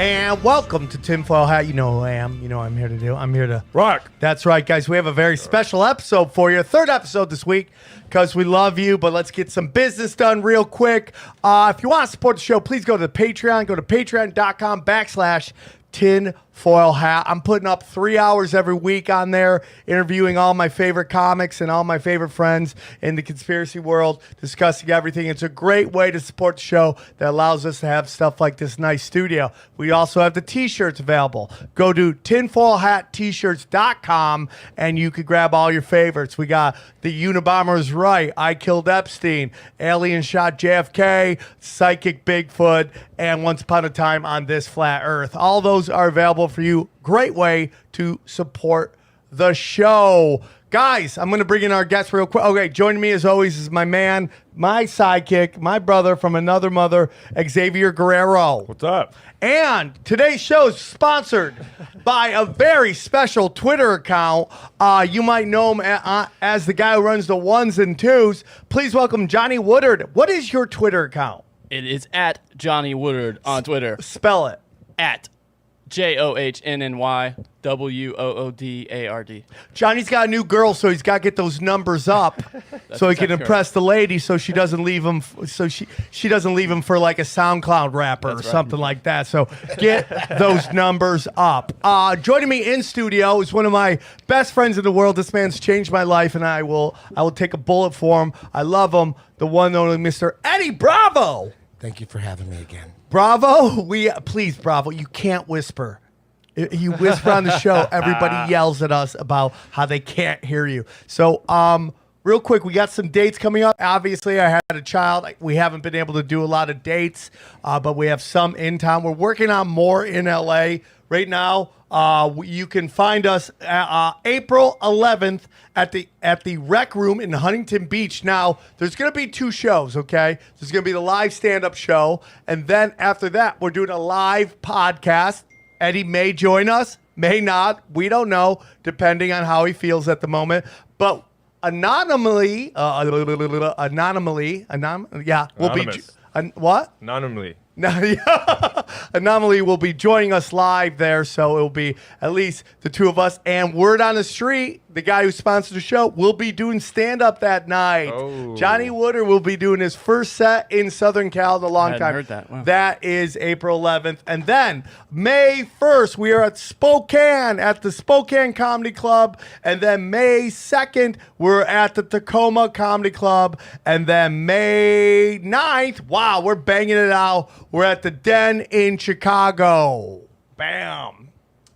And welcome to Tinfoil Hat. You know who I am. You know what I'm here to do. I'm here to rock. That's right, guys. We have a very special episode for you. Third episode this week because we love you, but let's get some business done real quick. If you want to support the show, please go to Patreon. Go to patreon.com/tinfoil hat. I'm putting up 3 hours every week on there, interviewing all my favorite comics and all my favorite friends in the conspiracy world, discussing everything. It's a great way to support the show that allows us to have stuff like this nice studio. We also have the t-shirts available. Go to tinfoilhattshirts.com and you can grab all your favorites. We got the Unabomber's Right, I Killed Epstein, Alien Shot JFK, Psychic Bigfoot, and Once Upon a Time on This Flat Earth. All those are available for you. Great way to support the show. Guys, I'm going to bring in our guest real quick. Okay, joining me as always is my man, my sidekick, my brother from another mother, Xavier Guerrero. What's up? And today's show is sponsored by a very special Twitter account. You might know him as the guy who runs the ones and twos. Please welcome Johnny Woodard. What is your Twitter account? It is at Johnny Woodard on Twitter. Spell it. At JOHNNYWOODARD. Johnny's got a new girl, so he's got to get those numbers up so he can impress the lady, so she doesn't leave him. So she doesn't leave him for like a SoundCloud rapper or something like that. So get those numbers up. Joining me in studio is one of my best friends in the world. This man's changed my life, and I will take a bullet for him. I love him. The one and only Mr. Eddie Bravo. Thank you for having me again. Bravo, please, Bravo, you can't whisper. You whisper on the show, everybody yells at us about how they can't hear you. So, real quick, we got some dates coming up. Obviously, I had a child. We haven't been able to do a lot of dates, but we have some in town. We're working on more in LA right now. You can find us April 11th at the Rec Room in Huntington Beach. Now, there's going to be 2 shows, okay? There's going to be the live stand-up show, and then after that, we're doing a live podcast. Eddie may join us, may not. We don't know, depending on how he feels at the moment. But anonymously, we'll be what? Anonymally. Anomaly will be joining us live there, so it will be at least the 2 of us. And word on the street, the guy who sponsored the show will be doing stand-up that night. Oh. Johnny Woodard will be doing his first set in Southern Cal in a long time. Heard that. Wow. That is April 11th. And then May 1st, we are at Spokane at the Spokane Comedy Club. And then May 2nd, we're at the Tacoma Comedy Club. And then May 9th, wow, we're banging it out. We're at the Den in Chicago. Bam.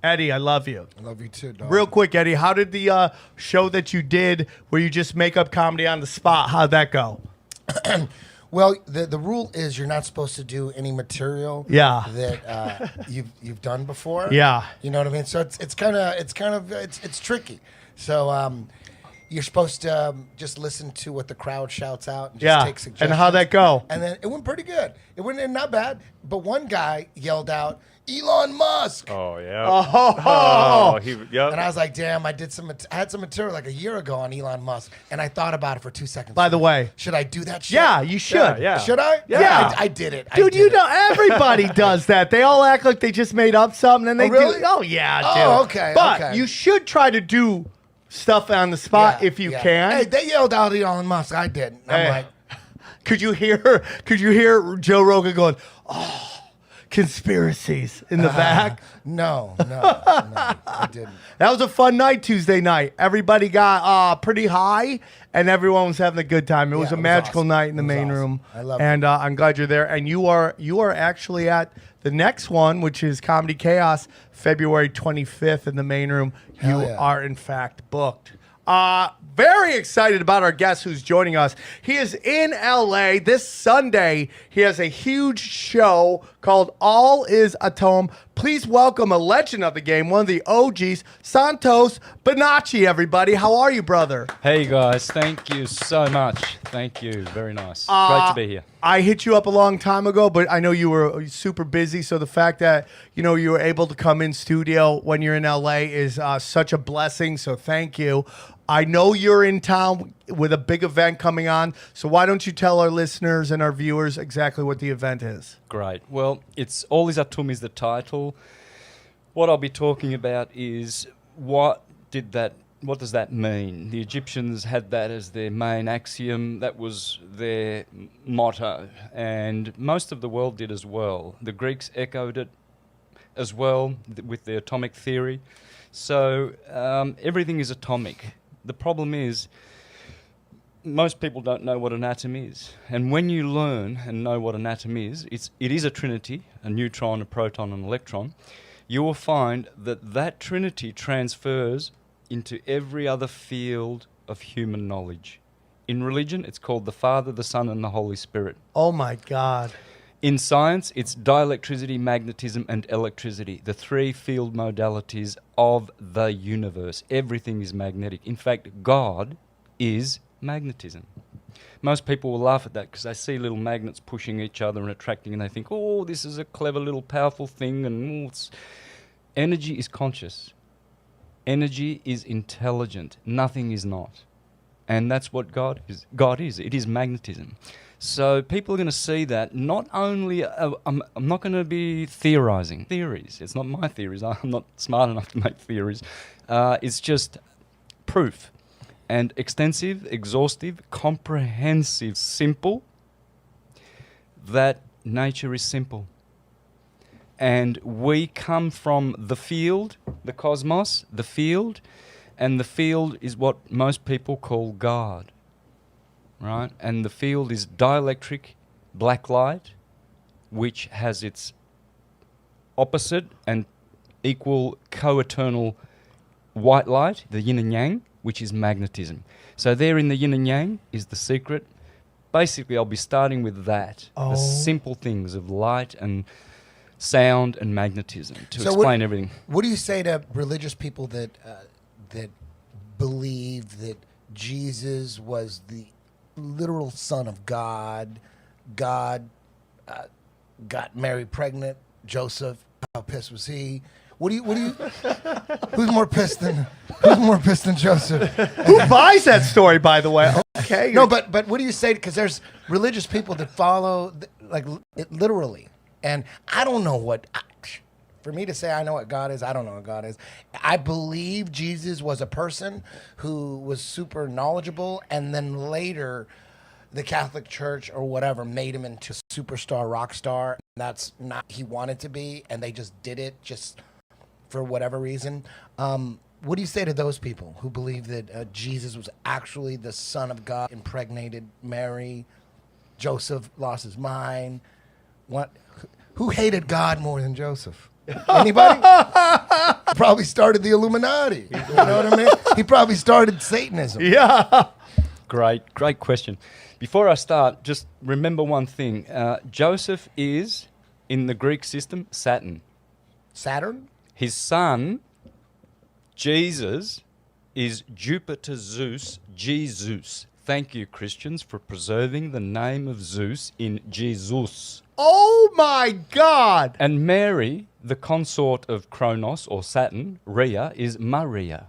Eddie, I love you. I love you too, dog. Real quick, Eddie, how did the show that you did where you just make up comedy on the spot, how'd that go? Well, the rule is you're not supposed to do any material that you've done before. Yeah. You know what I mean? So it's tricky. So you're supposed to just listen to what the crowd shouts out and just take suggestions. And how'd that go? And then it went pretty good. It went not bad, but one guy yelled out, Elon Musk. Oh, yeah. And I was like, damn, I had some material like a year ago on Elon Musk, and I thought about it for 2 seconds. By the way. Should I do that shit? Yeah, you should. Yeah. Should I? Yeah. I did it. Dude, you know, everybody does that. They all act like they just made up something, and they really? do. Oh, yeah, dude. Oh, okay. But you should try to do stuff on the spot if you can. Hey, they yelled out Elon Musk. I didn't. I'm like, could you hear Joe Rogan going, oh, conspiracies in the back? No, I didn't. That was a fun night Tuesday night. Everybody got pretty high, and everyone was having a good time. It was a magical night in the main room. I love it. And I'm glad you're there. And you are actually at the next one, which is Comedy Chaos, February 25th in the main room. Hell You yeah. are, in fact, booked. Very excited about our guest who's joining us. He is in LA this Sunday. He has a huge show called All Is Atom. Please welcome a legend of the game, one of the OGs, Santos Bonacci, everybody. How are you, brother? Hey, guys. Thank you so much. Thank you. Very nice. Great to be here. I hit you up a long time ago, but I know you were super busy. So the fact that, you were able to come in studio when you're in LA is such a blessing. So thank you. I know you're in town with a big event coming on, so why don't you tell our listeners and our viewers exactly what the event is? Great. Well, it's All Is Atum is the title. What I'll be talking about is what does that mean? The Egyptians had that as their main axiom. That was their motto, and most of the world did as well. The Greeks echoed it as well with their atomic theory. So everything is atomic. The problem is most people don't know what an atom is. And when you learn and know what an atom is, it is a trinity, a neutron, a proton, and an electron. You will find that that trinity transfers into every other field of human knowledge. In religion, it's called the Father, the Son, and the Holy Spirit. Oh my God. In science, it's dielectricity, magnetism, and electricity, the three field modalities of the universe. Everything is magnetic. In fact, God is magnetism. Most people will laugh at that because they see little magnets pushing each other and attracting, and they think, oh, this is a clever little powerful thing. And energy is conscious. Energy is intelligent. Nothing is not. And that's what God is. God is. It is magnetism. So people are going to see that. Not only, I'm not going to be theorizing theories. It's not my theories. I'm not smart enough to make theories. It's just proof. And extensive, exhaustive, comprehensive, simple, that nature is simple. And we come from the field, the cosmos, the field, and the field is what most people call God. Right? And the field is dielectric black light, which has its opposite and equal co-eternal white light, the yin and yang, which is magnetism. So there in the yin and yang is the secret. Basically, I'll be starting with that, the simple things of light and sound and magnetism to explain everything. What do you say to religious people that believe that Jesus was the literal son of God? God got Mary pregnant. Joseph, how pissed was he? What do you? Who's more pissed than Joseph? Who buys that story, by the way? Okay. No, but what do you say? Because there's religious people that follow like it literally, and I don't know what. For me to say I know what God is, I don't know what God is. I believe Jesus was a person who was super knowledgeable, and then later the Catholic Church or whatever made him into a superstar, rock star. That's not he wanted to be, and they just did it just for whatever reason. What do you say to those people who believe that Jesus was actually the Son of God, impregnated Mary, Joseph lost his mind? Who hated God more than Joseph? Anybody? Probably started the Illuminati. You know what I mean? He probably started Satanism. Yeah. Great question. Before I start, just remember one thing. Joseph is, in the Greek system, Saturn. Saturn? His son, Jesus, is Jupiter Zeus, Jesus. Thank you, Christians, for preserving the name of Zeus in Jesus. Oh my God. And Mary, the consort of Kronos or Saturn, Rhea, is Maria.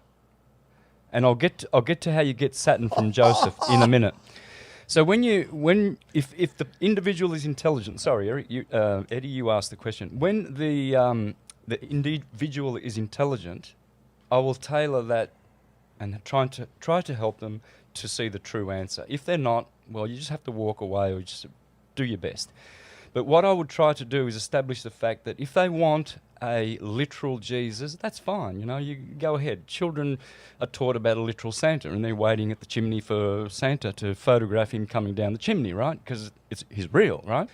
And I'll get to how you get Saturn from Joseph in a minute. So if the individual is intelligent, sorry, Eric, Eddie, you asked the question. When the individual is intelligent, I will tailor that and try to help them to see the true answer. If they're not, well, you just have to walk away or just do your best. But what I would try to do is establish the fact that if they want a literal Jesus, that's fine. You know, you go ahead. Children are taught about a literal Santa, and they're waiting at the chimney for Santa to photograph him coming down the chimney, right? Because he's real, right?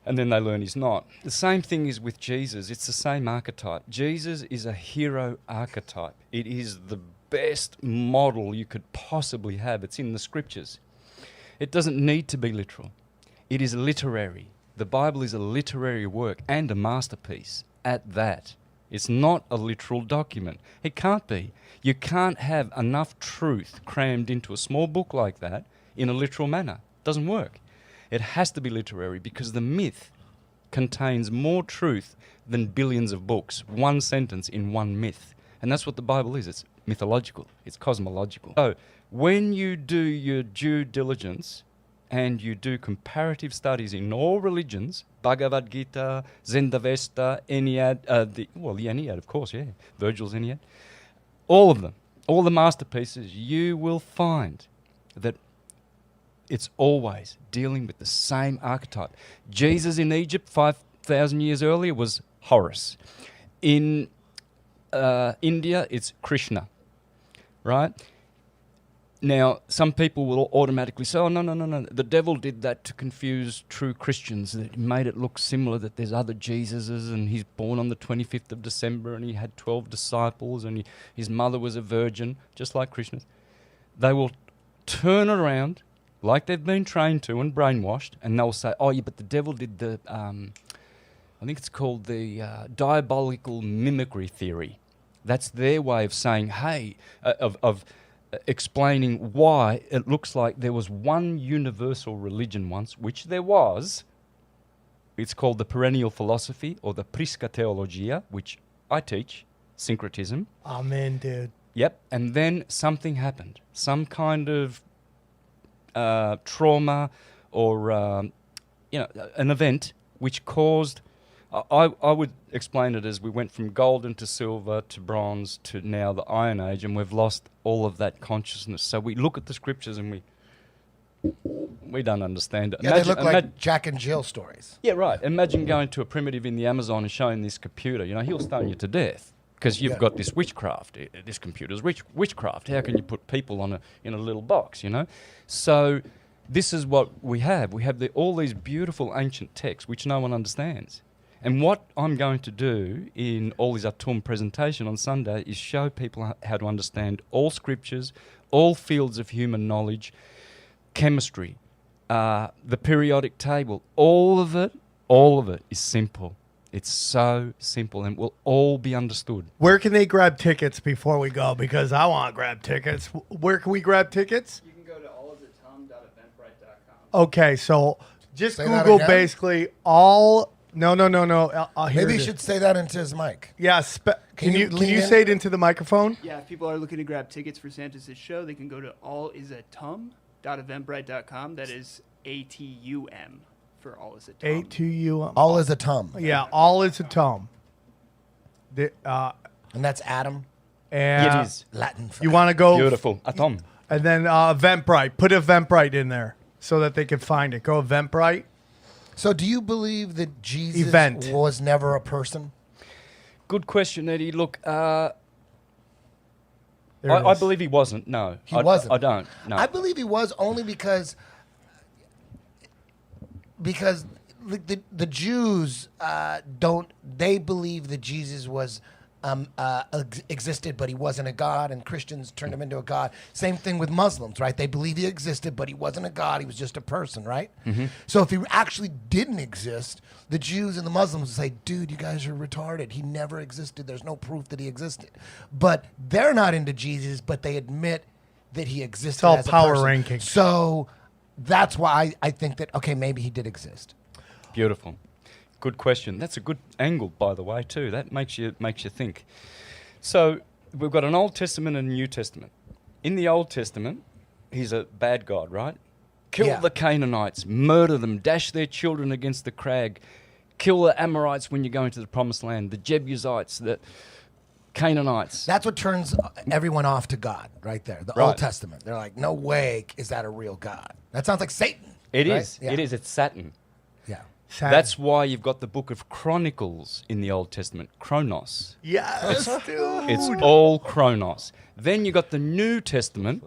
And then they learn he's not. The same thing is with Jesus. It's the same archetype. Jesus is a hero archetype. It is the best model you could possibly have. It's in the scriptures. It doesn't need to be literal. It is literary. The Bible is a literary work and a masterpiece at that. It's not a literal document. It can't be. You can't have enough truth crammed into a small book like that in a literal manner. It doesn't work. It has to be literary because the myth contains more truth than billions of books. One sentence in one myth. And that's what the Bible is. It's mythological. It's cosmological. So when you do your due diligence and you do comparative studies in all religions, Bhagavad Gita, Zendavesta, Ennead, the Ennead, of course, yeah, Virgil's Ennead, all of them, all the masterpieces, you will find that it's always dealing with the same archetype. Jesus in Egypt 5,000 years earlier was Horus. In India, it's Krishna, right? Now, some people will automatically say, oh, no, the devil did that to confuse true Christians, that he made it look similar, that there's other Jesuses, and he's born on the 25th of December, and he had 12 disciples, and his mother was a virgin, just like Krishna's. They will turn around, like they've been trained to and brainwashed, and they'll say, oh, yeah, but the devil did the, I think it's called the diabolical mimicry theory. That's their way of saying, hey, of explaining why it looks like there was one universal religion once, which there was. It's called the perennial philosophy, or the prisca theologia, which I teach, syncretism. Amen, dude. Yep. And then something happened. Some kind of trauma or an event which caused... I would explain it as we went from golden to silver to bronze to now the Iron Age, and we've lost all of that consciousness. So we look at the scriptures and we don't understand it. Yeah, they look like Jack and Jill stories. Yeah, right. Imagine going to a primitive in the Amazon and showing this computer. He'll stone you to death because you've got this witchcraft. This computer's witchcraft. How can you put people in a little box, So this is what we have. We have all these beautiful ancient texts which no one understands. And what I'm going to do in all these Atum presentation on Sunday is show people how to understand all scriptures, all fields of human knowledge, chemistry, the periodic table, all of it is simple. It's so simple and will all be understood. Where can they grab tickets before we go? Because I want to grab tickets. Where can we grab tickets? You can go to allisatum.eventbrite.com. Okay, so just Say that Google again? basically all... No. Maybe you should say that into his mic. Yeah, can you lean in? say it into the microphone? Yeah, if people are looking to grab tickets for Santos' show, they can go to allisatum.eventbrite.com. That is ATUM for all is a tum. A-to-U. All is a tum. Yeah, all is a tum. And that's Adam, And It is. Latin for You want to go... Beautiful. Atom. And then Eventbrite. Put Eventbrite in there so that they can find it. Go Eventbrite. So do you believe that Jesus Event. was never a person? Good question, Eddie. Look, There it I is. believe he wasn't. No, He wasn't. I don't. No. I believe he was only because the Jews they believe that Jesus was existed, but he wasn't a god, and Christians turned him into a god. Same thing with Muslims, right? They believe he existed, but he wasn't a god. He was just a person, right? Mm-hmm. So if he actually didn't exist, the Jews and the Muslims would say, dude, you guys are retarded. He never existed. There's no proof that he existed. But they're not into Jesus, but they admit that he existed. It's all as a power person. ranking. So that's why I think that, okay, maybe he did exist. Beautiful. Good question. That's a good angle, by the way, too. That makes you think. So we've got an Old Testament and a New Testament. In the Old Testament, he's a bad god, right? Kill Yeah. the Canaanites, murder them, dash their children against the crag, kill the Amorites when you go into the Promised Land, the Jebusites, the Canaanites. That's what turns everyone off to God right there. The Right. Old Testament. They're like, no way is that a real God. That sounds like Satan. It right? is. Yeah. It is. It's Saturn. Yeah. Sad. That's why you've got the book of Chronicles in the Old Testament, Chronos. Yes, dude. It's all Chronos. Then you got the New Testament,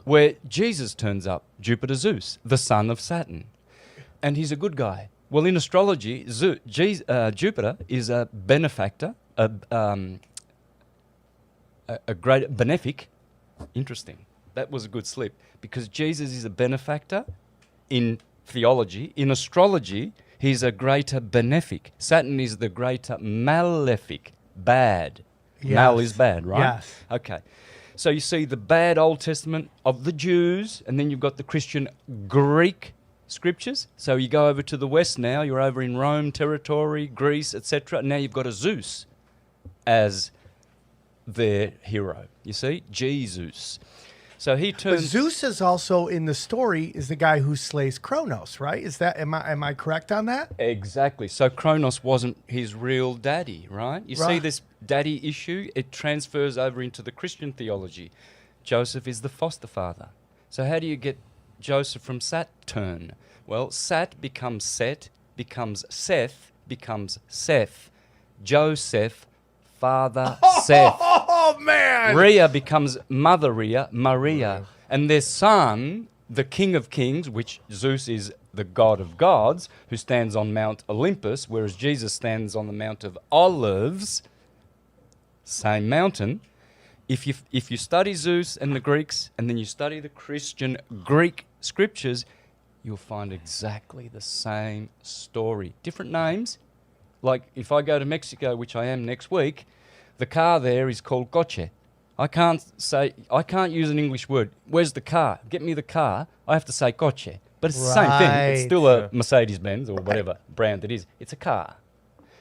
where Jesus turns up, Jupiter Zeus, the son of Saturn. And he's a good guy. Well, in astrology, Jupiter is a benefactor, a great benefic. Interesting. That was a good slip. Because Jesus is a benefactor in theology. In astrology, he's a greater benefic. Saturn is the greater malefic, bad. Yes. Mal is bad, right? Yes. Okay. So you see the bad Old Testament of the Jews, and then you've got the Christian Greek scriptures. So you go over to the West now, you're over in Rome territory, Greece, etc. Now you've got a Zeus as their hero. You see, Jesus. So he But turns. Zeus is also in the story is the guy who slays Kronos, right? Is that am I correct on that? Exactly. So Kronos wasn't his real daddy, right? You see Right. this daddy issue? It transfers over into the Christian theology. Joseph is the foster father. So how do you get Joseph from Saturn? Well, Sat becomes Set, becomes Seth, becomes Seth. Joseph, father Seth. Oh man! Rhea becomes Mother Rhea, Maria. And their son, the King of Kings, which Zeus is the god of gods, who stands on Mount Olympus, whereas Jesus stands on the Mount of Olives, same mountain. If you study Zeus and the Greeks, and then you study the Christian Greek scriptures, you'll find exactly the same story. Different names. Like if I go to Mexico, which I am next week, the car there is called coche. I can't use an English word. Where's the car? Get me the car. I have to say coche. But it's the same thing. It's Right. still a Mercedes-Benz or whatever brand it is. It's a car.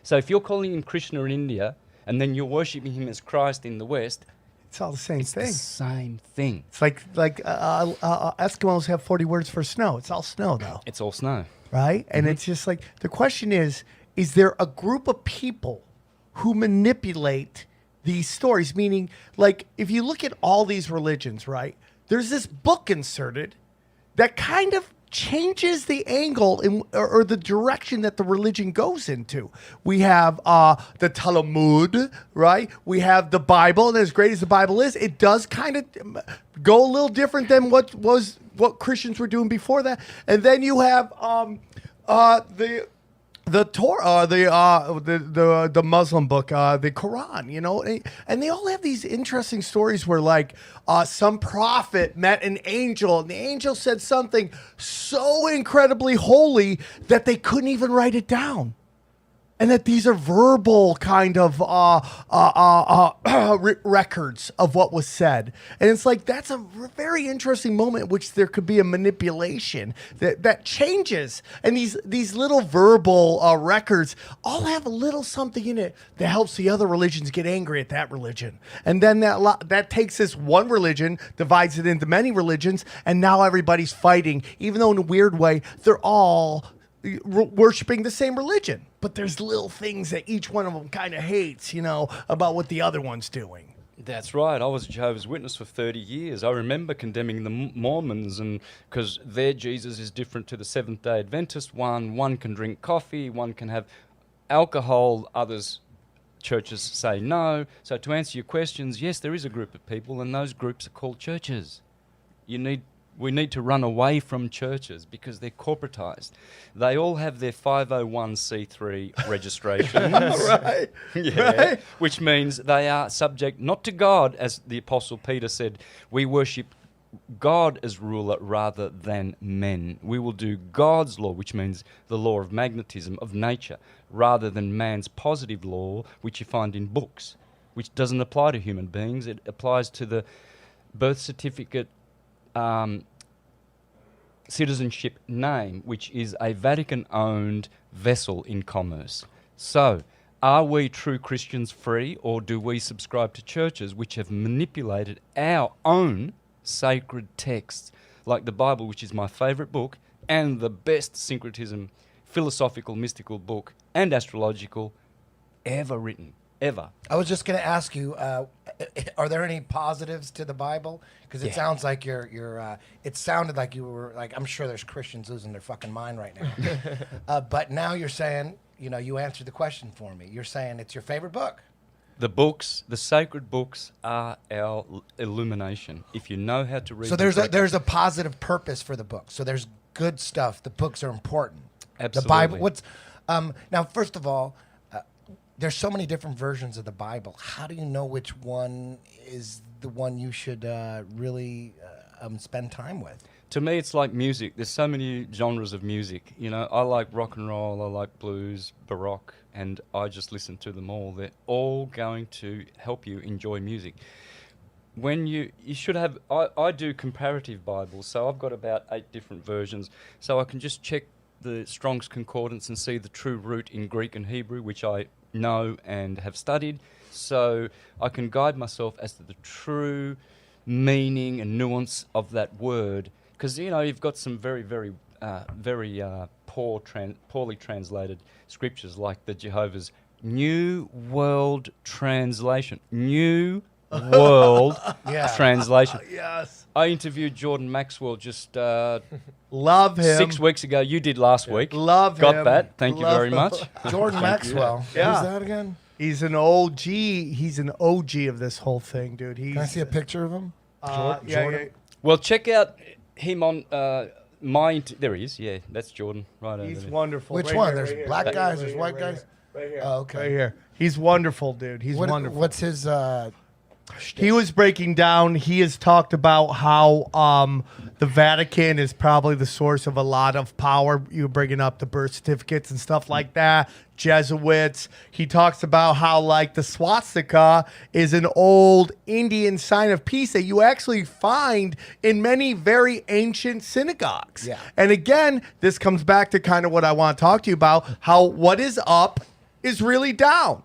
So if you're calling him Krishna in India and then you're worshipping him as Christ in the West, It's all the same it's the thing. same thing. It's like Eskimos have 40 words for snow. It's all snow though, It's all snow. right? And it's just like the question is there a group of people who manipulate these stories? Meaning, like, if you look at all these religions, right? There's this book inserted that kind of changes the angle or the direction that the religion goes into. We have the Talmud, right? We have the Bible, and as great as the Bible is, it does kind of go a little different than what Christians were doing before that. And then you have the Torah, the Muslim book, the Quran, you know, and they all have these interesting stories where, like, some prophet met an angel, and the angel said something so incredibly holy that they couldn't even write it down. And that these are verbal kind of records of what was said. And it's like, that's a very interesting moment in which there could be a manipulation that changes. And these little verbal records all have a little something in it that helps the other religions get angry at that religion. And then that takes this one religion, divides it into many religions, and now everybody's fighting. Even though in a weird way, they're all worshiping the same religion, but there's little things that each one of them kind of hates, you know, about what the other one's doing. That's right. I was a Jehovah's Witness for 30 years. I remember condemning the Mormons, and because their Jesus is different to the Seventh-day Adventist one. One can drink coffee, one can have alcohol, others churches say no. So to answer your questions, yes, there is a group of people, and those groups are called churches. We need to run away from churches because they're corporatized. They all have their 501c3 registrations. Right. Yeah. Right. Which means they are subject not to God, as the Apostle Peter said. We worship God as ruler rather than men. We will do God's law, which means the law of magnetism, of nature, rather than man's positive law, which you find in books, which doesn't apply to human beings. It applies to the birth certificate citizenship name, which is a Vatican-owned vessel in commerce. So, are we true Christians free, or do we subscribe to churches which have manipulated our own sacred texts, like the Bible, which is my favourite book, and the best syncretism, philosophical, mystical book, and astrological ever written, ever. I was just going to ask you, are there any positives to the Bible? Because it sounds like it sounded like you were like, I'm sure there's Christians losing their fucking mind right now. But now you're saying, you know, you answered the question for me. You're saying it's your favorite book. The books, the sacred books, are our illumination. If you know how to read So them correctly. there's a positive purpose for the book. So there's good stuff. The books are important. Absolutely. The Bible. What's now? First of all, there's so many different versions of the Bible. How do you know which one is the one you should really spend time with? To me, it's like music. There's so many genres of music. You know, I like rock and roll, I like blues, baroque, and I just listen to them all. They're all going to help you enjoy music. When you should have, I do comparative Bibles, so I've got about 8 different versions, so I can just check the Strong's Concordance and see the true root in Greek and Hebrew, which I know and have studied, so I can guide myself as to the true meaning and nuance of that word. Because, you know, you've got some very, very, poorly translated scriptures, like the Jehovah's New World Translation. New World Translation. Yes. I interviewed Jordan Maxwell just Love him. 6 weeks ago. You did last week. Love Got him. that. Thank you Love very him. much. Jordan Maxwell. Yeah. Who's that again? He's an OG. He's an OG of this whole thing, dude. He's, Can I see a picture of him? yeah, Jordan? Well, check out him on there he is. Yeah, that's Jordan right over He's there. wonderful. Which Right one? here, There's right here, black right guys, here, there's right white here, guys? Right here. Oh, okay. Right here. He's wonderful, dude. He's wonderful. What's his He was breaking down. He has talked about how the Vatican is probably the source of a lot of power. You were bringing up the birth certificates and stuff like that. Jesuits. He talks about how, like, the swastika is an old Indian sign of peace that you actually find in many very ancient synagogues. Yeah. And again, this comes back to kind of what I want to talk to you about, how what is up is really down.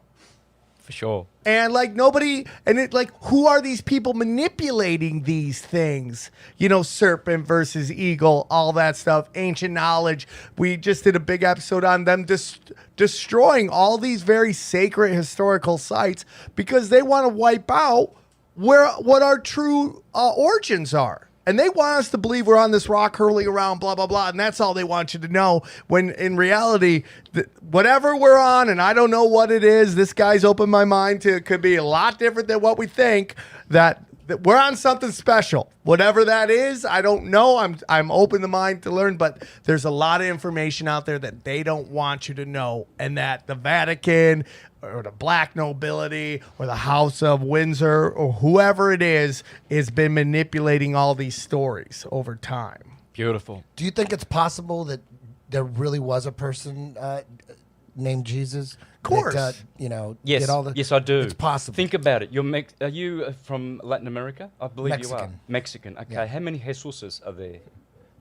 For sure. And like nobody, and it like, who are these people manipulating these things? You know, serpent versus eagle, all that stuff, ancient knowledge. We just did a big episode on them destroying all these very sacred historical sites because they want to wipe out what our true origins are. And they want us to believe we're on this rock hurling around, blah, blah, blah. And that's all they want you to know. When in reality, whatever we're on, and I don't know what it is, this guy's opened my mind to, it could be a lot different than what we think, that we're on something special. Whatever that is, I don't know. I'm open to mind to learn, but there's a lot of information out there that they don't want you to know. And that the Vatican or the black nobility or the House of Windsor or whoever it is has been manipulating all these stories over time. Beautiful. Do you think it's possible that there really was a person named Jesus? Of course. That, you know, Yes. did all the, Yes, I do. It's possible. Think about it. Are you from Latin America? I believe you are. Mexican. Mexican. Okay. Yeah. How many Jesuses are there?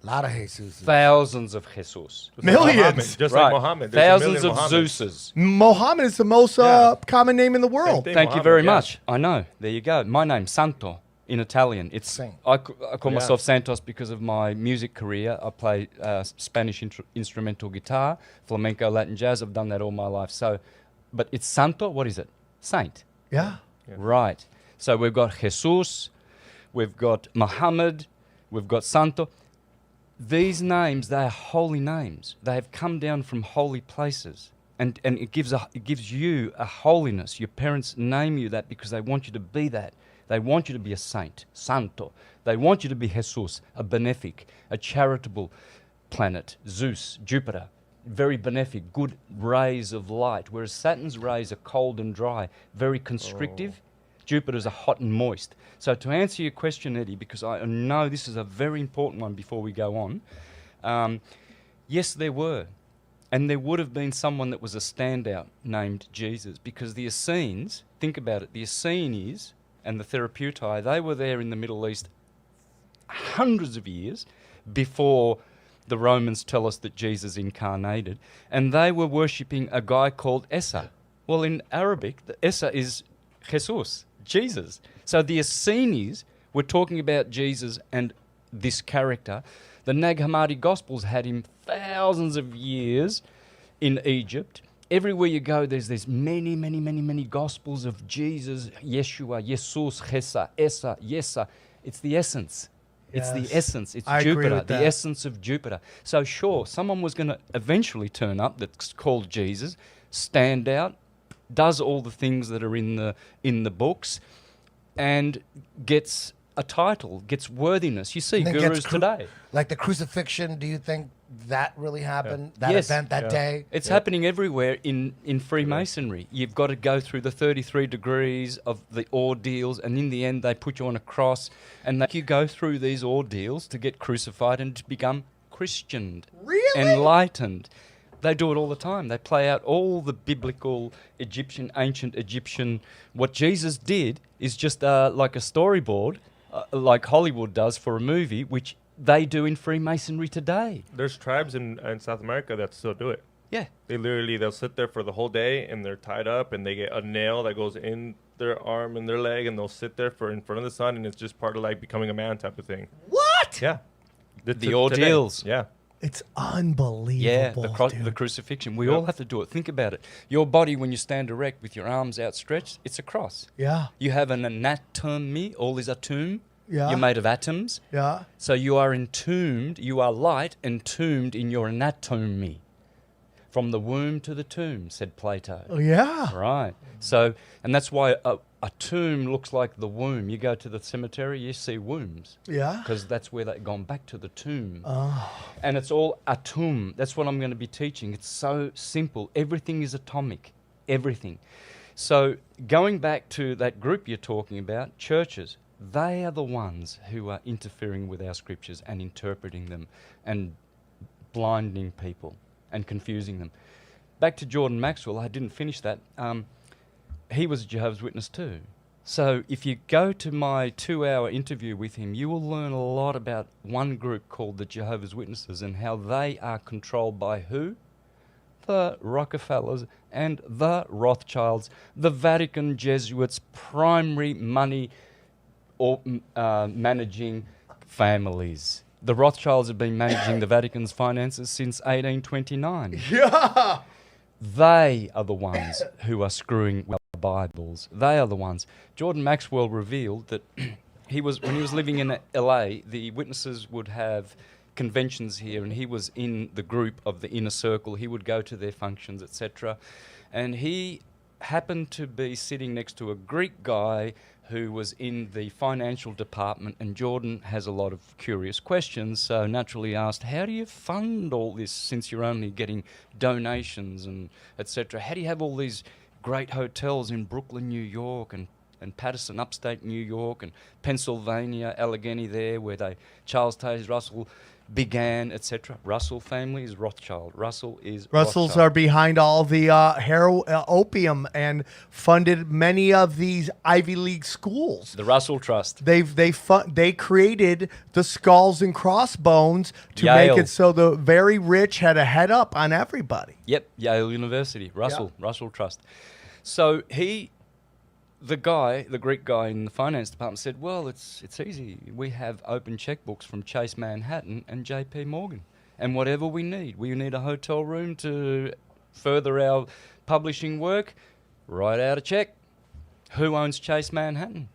A lot of Jesus. Thousands of Jesus. Millions. Just Right. like Muhammad. There's a Thousands million of Muhammads. Zeus's. Mohammed is the most Yeah. common name in the world. thing. Thank you Muhammad, very yeah. much. I know. There you go. My name's Santo in Italian. It's Saint. I call Yeah. myself Santos because of my music career. I play Spanish instrumental guitar, flamenco, Latin jazz. I've done that all my life. So, but it's Santo. What is it? Saint. Yeah. Right. So we've got Jesus, we've got Muhammad, we've got Santo. These names, they are holy names. They have come down from holy places. And it gives you a holiness. Your parents name you that because they want you to be that. They want you to be a saint, Santo. They want you to be Jesus, a benefic, a charitable planet, Zeus, Jupiter, very benefic, good rays of light, whereas Saturn's rays are cold and dry, very constrictive. Jupiter's are hot and moist. So to answer your question, Eddie, because I know this is a very important one before we go on, yes, there were. And there would have been someone that was a standout named Jesus, because the Essenes, think about it, the Essenes and the Therapeutai, they were there in the Middle East hundreds of years before the Romans tell us that Jesus incarnated, and they were worshipping a guy called Esa. Well, in Arabic, the Esa is Jesus, Jesus. So the Essenes were talking about Jesus and this character. The Nag Hammadi Gospels had him thousands of years in Egypt. Everywhere you go, there's many, many, many, many Gospels of Jesus, Yeshua, Jesus, Chesa, Esa, Yesa. It's the essence. It's Yes. the essence. It's I agree Jupiter, with the that. essence of Jupiter. So sure, someone was going to eventually turn up that's called Jesus, stand out, does all the things that are in the books, and gets a title, gets worthiness. You see And then gurus gets today. Like the crucifixion, do you think that really happened? That Yes. event, that day? It's happening everywhere in Freemasonry. You've got to go through the 33 degrees of the ordeals, and in the end, they put you on a cross, and you go through these ordeals to get crucified and to become Christianed, Really? enlightened. They do it all the time. They play out all the biblical ancient Egyptian. What Jesus did is just like a storyboard, like Hollywood does for a movie, which they do in Freemasonry today. There's tribes in South America that still do it. Yeah. They'll sit there for the whole day and they're tied up and they get a nail that goes in their arm and their leg and they'll sit there for in front of the sun and it's just part of like becoming a man type of thing. What? Yeah. The ordeals. Yeah. It's unbelievable. Yeah, dude. the crucifixion. We Yep. all have to do it. Think about it. Your body, when you stand erect with your arms outstretched, it's a cross. Yeah. You have an anatomy. All is a tomb. Yeah. You're made of atoms. Yeah. So you are entombed. You are light entombed in your anatomy. From the womb to the tomb, said Plato. Oh, yeah. Right. So, and that's why a tomb looks like the womb. You go to the cemetery, you see wombs. Yeah. Because that's where they've gone back to the tomb. Oh. And it's all atom. That's what I'm going to be teaching. It's so simple. Everything is atomic. Everything. So going back to that group you're talking about, churches, they are the ones who are interfering with our scriptures and interpreting them and blinding people and confusing them. Back to Jordan Maxwell, I didn't finish that. He was a Jehovah's Witness too. So if you go to my 2-hour interview with him, you will learn a lot about one group called the Jehovah's Witnesses and how they are controlled by who? The Rockefellers and the Rothschilds, the Vatican Jesuits, primary money or managing families. The Rothschilds have been managing the Vatican's finances since 1829. Yeah. They are the ones who are screwing with the Bibles. They are the ones. Jordan Maxwell revealed that when he was living in LA, the witnesses would have conventions here, and he was in the group of the inner circle. He would go to their functions, etc. And he happened to be sitting next to a Greek guy who was in the financial department, and Jordan has a lot of curious questions, so naturally asked, how do you fund all this since you're only getting donations and etc.? How do you have all these great hotels in Brooklyn, New York, and Patterson, upstate New York, and Pennsylvania, Allegheny there, where Charles Taze Russell began, etc. Russell family is Rothschild. Russells are behind all the opium and funded many of these Ivy League schools. The Russell Trust. They created the skulls and crossbones to Yale. make it so the very rich had a head up on everybody. Yep, Yale University, Russell Trust. So the Greek guy in the finance department said, well, it's easy. We have open checkbooks from Chase Manhattan and JP Morgan. And whatever we need a hotel room to further our publishing work, write out a check. Who owns Chase Manhattan?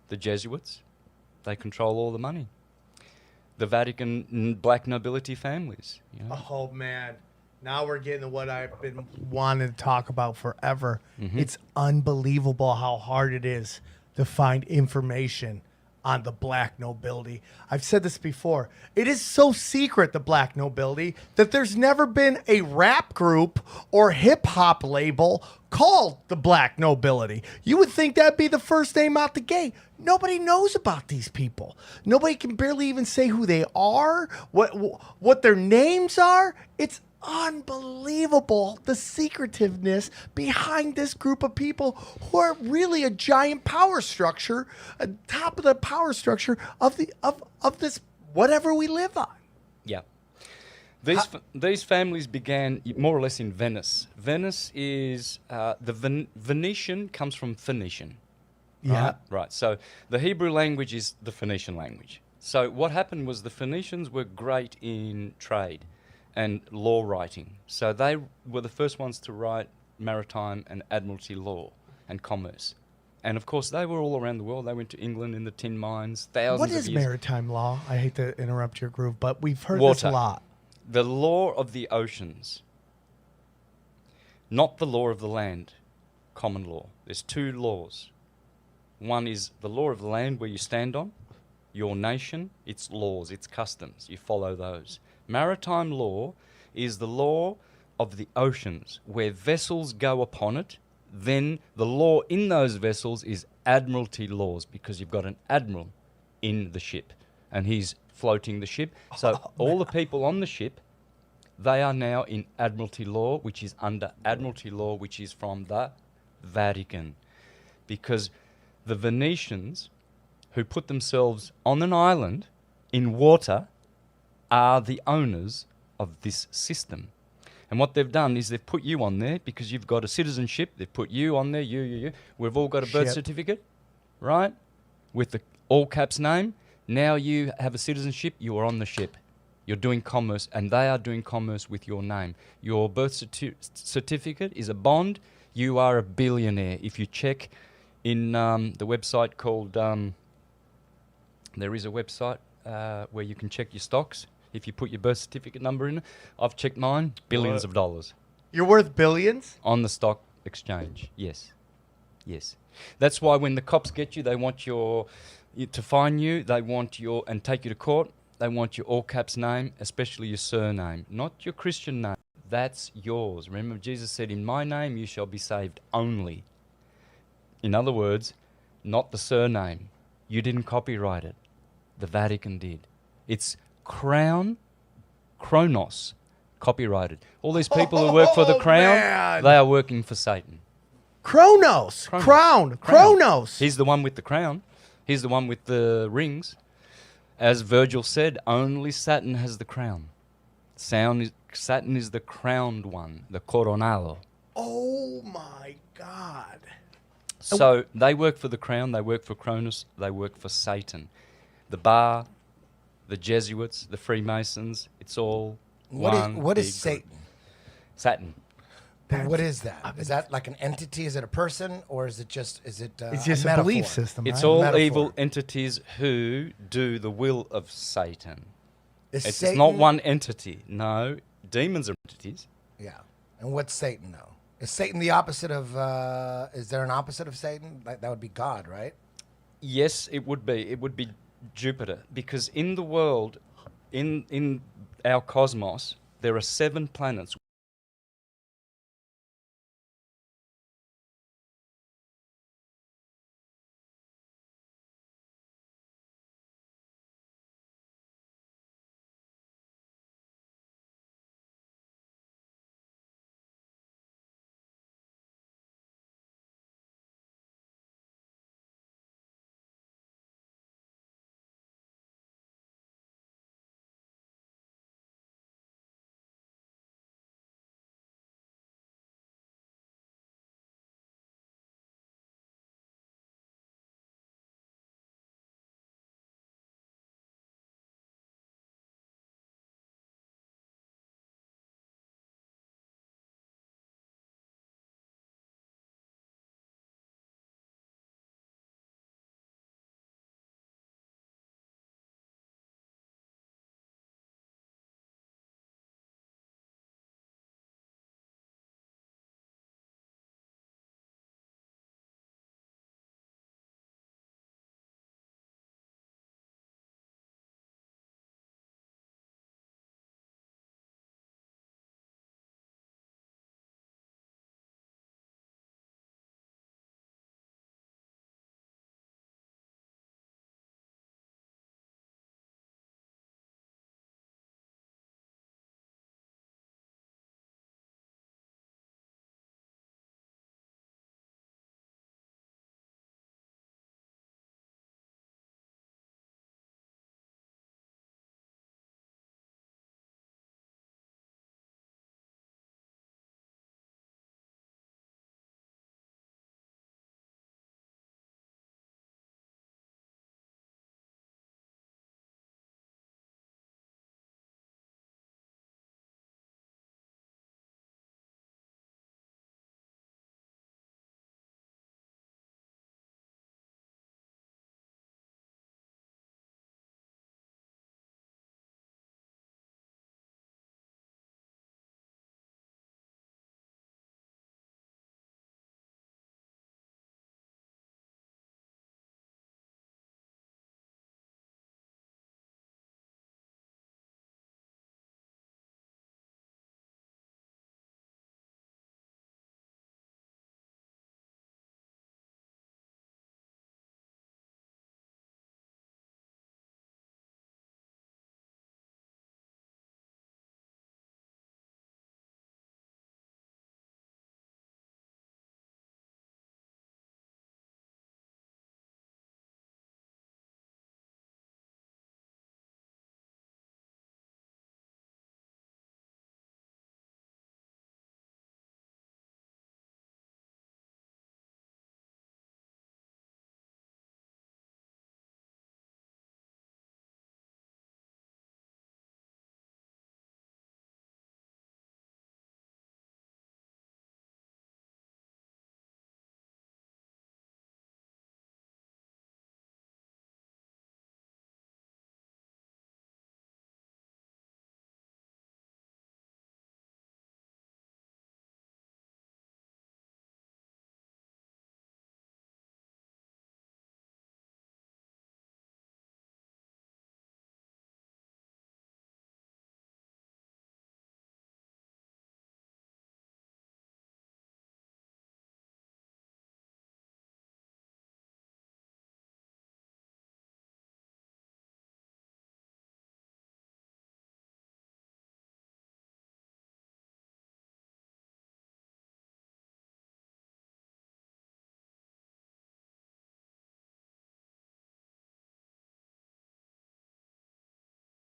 The Jesuits. They control all the money. The Vatican black nobility families. You know? Oh, man. Now we're getting to what I've been wanting to talk about forever. Mm-hmm. It's unbelievable how hard it is to find information on the black nobility. I've said this before. It is so secret, the black nobility, that there's never been a rap group or hip hop label called the black nobility. You would think that'd be the first name out the gate. Nobody knows about these people. Nobody can barely even say who they are, what their names are. It's unbelievable, the secretiveness behind this group of people who are really a giant power structure, top of the power structure of this whatever we live on. Yeah. These families began more or less in Venice. Venice is Venetian comes from Phoenician. Yeah. Right. So the Hebrew language is the Phoenician language. So what happened was the Phoenicians were great in trade and law writing. So they were the first ones to write maritime and admiralty law and commerce. And of course, they were all around the world. They went to England in the tin mines, thousands What of is years. maritime law? I hate to interrupt your groove, but we've heard this Water. a lot. The law of the oceans, not the law of the land, common law. There's two laws. One is the law of the land where you stand on, your nation, its laws, its customs. You follow those. Maritime law is the law of the oceans, where vessels go upon it. Then the law in those vessels is admiralty laws, because you've got an admiral in the ship, and he's floating the ship. So all the people on the ship, they are now in admiralty law, which is under admiralty law, which is from the Vatican. Because the Venetians, who put themselves on an island in water, are the owners of this system. And what they've done is they've put you on there because you've got a citizenship. They've put you on there, you. We've all got a birth Ship. certificate, right? With the all caps name. Now you have a citizenship, you are on the ship. You're doing commerce, and they are doing commerce with your name. Your birth certificate is a bond. You are a billionaire. If you check in the website called, there is a website where you can check your stocks. If you put your birth certificate number in, I've checked mine, billions of dollars You're worth billions? on the stock exchange. Yes, yes. That's why when the cops get you, they want to fine you. They want and take you to court. They want your all caps name, especially your surname, not your Christian name. That's yours. Remember, Jesus said, "In my name you shall be saved only." In other words, not the surname. You didn't copyright it. The Vatican did. It's Crown, Kronos, copyrighted. All these people who work for the Crown, man. they are working for Satan. Kronos. Kronos. Crown. Kronos. He's the one with the crown. He's the one with the rings. As Virgil said, only Saturn has the crown. Saturn is the crowned one, the coronado. Oh my God. So they work for the crown, they work for Cronus, they work for Satan. The bar, the Jesuits, the Freemasons, it's all one. What is big Satan? group. Saturn. And what is that? Is that like an entity? Is it a person, or is it just It's just a belief system. It's right? all Metaphor. evil entities who do the will of Satan. Is It's Satan, not one entity. No, demons are entities. Yeah. And what's Satan though? Is Satan the opposite of? Is there an opposite of Satan? Like, that would be God, right? Yes, it would be. It would be Jupiter, because in the world, in our cosmos, there are 7 planets.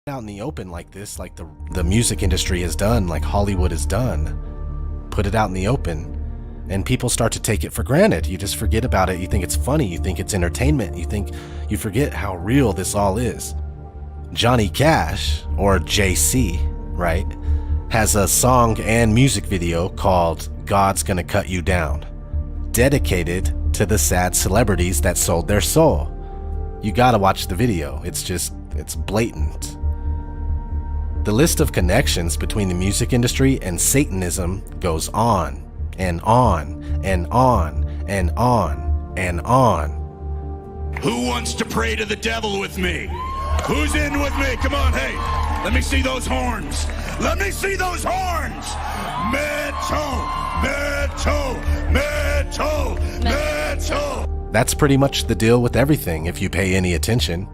out in the open like this, like the music industry has done, like Hollywood has done, put it out in the open, and people start to take it for granted. You just forget about it. You think it's funny. You think it's entertainment. You forget how real this all is. Johnny Cash, or JC, right, has a song and music video called God's Gonna Cut You Down, dedicated to the sad celebrities that sold their soul. You gotta watch the video. It's blatant. The list of connections between the music industry and Satanism goes on and on and on and on and on. Who wants to pray to the devil with me? Who's in with me? Come on, hey, let me see those horns. Let me see those horns. Metal, metal, metal, metal. That's pretty much the deal with everything if you pay any attention.